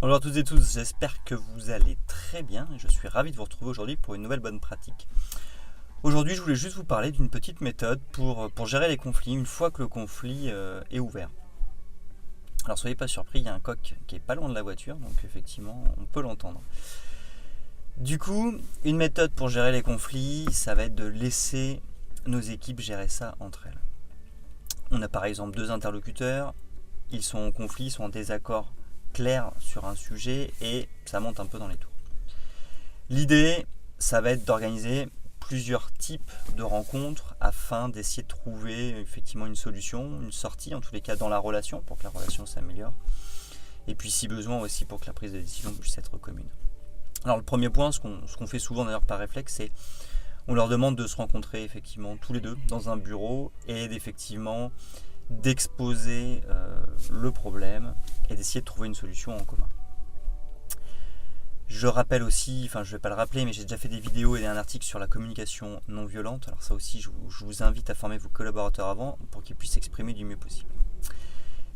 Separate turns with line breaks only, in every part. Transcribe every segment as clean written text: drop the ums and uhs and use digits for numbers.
Bonjour à toutes et tous, j'espère que vous allez très bien et je suis ravi de vous retrouver aujourd'hui pour une nouvelle bonne pratique. Aujourd'hui, je voulais juste vous parler d'une petite méthode pour gérer les conflits une fois que le conflit est ouvert. Alors soyez pas surpris, il y a un coq qui est pas loin de la voiture, donc effectivement on peut l'entendre. Du coup, une méthode pour gérer les conflits, ça va être de laisser nos équipes gérer ça entre elles. On a par exemple deux interlocuteurs, ils sont en conflit, ils sont en désaccord clair sur un sujet et ça monte un peu dans les tours. L'idée, ça va être d'organiser plusieurs types de rencontres afin d'essayer de trouver effectivement une solution, une sortie, en tous les cas dans la relation, pour que la relation s'améliore. Et puis si besoin aussi pour que la prise de décision puisse être commune. Alors le premier point, ce qu'on fait souvent d'ailleurs par réflexe, c'est on leur demande de se rencontrer effectivement tous les deux dans un bureau et d'effectivement d'exposer le problème et d'essayer de trouver une solution en commun. Je rappelle aussi, enfin je ne vais pas le rappeler, mais j'ai déjà fait des vidéos et un article sur la communication non violente. Alors ça aussi, je vous invite à former vos collaborateurs avant pour qu'ils puissent s'exprimer du mieux possible.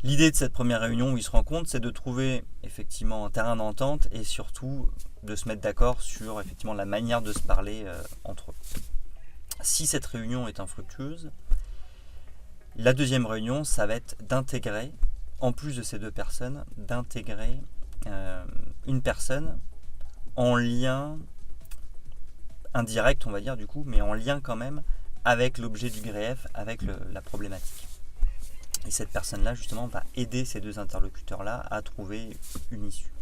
L'idée de cette première réunion où ils se rencontrent, c'est de trouver effectivement un terrain d'entente et surtout de se mettre d'accord sur effectivement la manière de se parler entre eux. Si cette réunion est infructueuse, la deuxième réunion, ça va être d'intégrer, en plus de ces deux personnes, d'intégrer une personne en lien indirect, on va dire du coup, mais en lien quand même avec l'objet du grief, avec la problématique. Et cette personne-là, justement, va aider ces deux interlocuteurs-là à trouver une issue.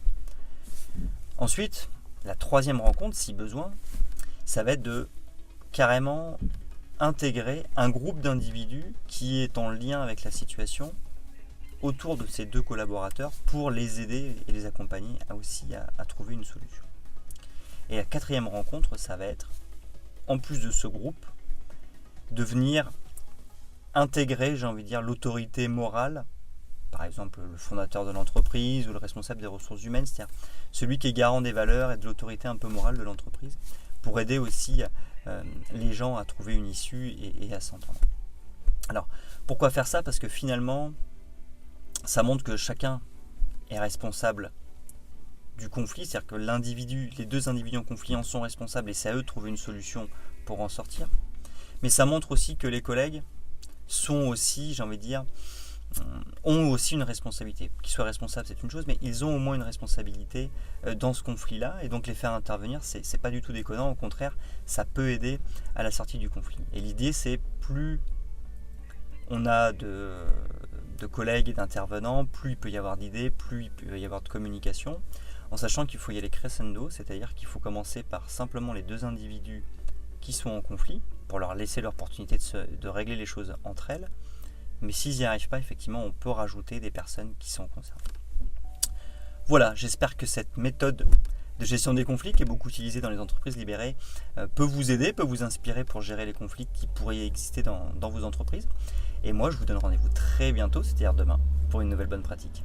Ensuite, la troisième rencontre, si besoin, ça va être de carrément intégrer un groupe d'individus qui est en lien avec la situation autour de ces deux collaborateurs pour les aider et les accompagner à trouver une solution. Et la quatrième rencontre, ça va être, en plus de ce groupe, de venir intégrer, j'ai envie de dire, l'autorité morale, par exemple le fondateur de l'entreprise ou le responsable des ressources humaines, c'est-à-dire celui qui est garant des valeurs et de l'autorité un peu morale de l'entreprise, pour aider aussi les gens à trouver une issue et à s'entendre. Alors, pourquoi faire ça ? Parce que finalement, ça montre que chacun est responsable du conflit, c'est-à-dire que les deux individus en conflit en sont responsables et c'est à eux de trouver une solution pour en sortir. Mais ça montre aussi que les collègues sont aussi, j'ai envie de dire, ont aussi une responsabilité. Qu'ils soient responsables, c'est une chose, mais ils ont au moins une responsabilité dans ce conflit-là, et donc les faire intervenir, c'est pas du tout déconnant, au contraire, ça peut aider à la sortie du conflit. Et l'idée, c'est plus on a de collègues et d'intervenants, plus il peut y avoir d'idées, plus il peut y avoir de communication, en sachant qu'il faut y aller crescendo, c'est-à-dire qu'il faut commencer par simplement les deux individus qui sont en conflit, pour leur laisser l'opportunité de régler les choses entre elles. Mais s'ils n'y arrivent pas, effectivement, on peut rajouter des personnes qui sont concernées. Voilà, j'espère que cette méthode de gestion des conflits, qui est beaucoup utilisée dans les entreprises libérées, peut vous aider, peut vous inspirer pour gérer les conflits qui pourraient exister dans vos entreprises. Et moi, je vous donne rendez-vous très bientôt, c'est-à-dire demain, pour une nouvelle bonne pratique.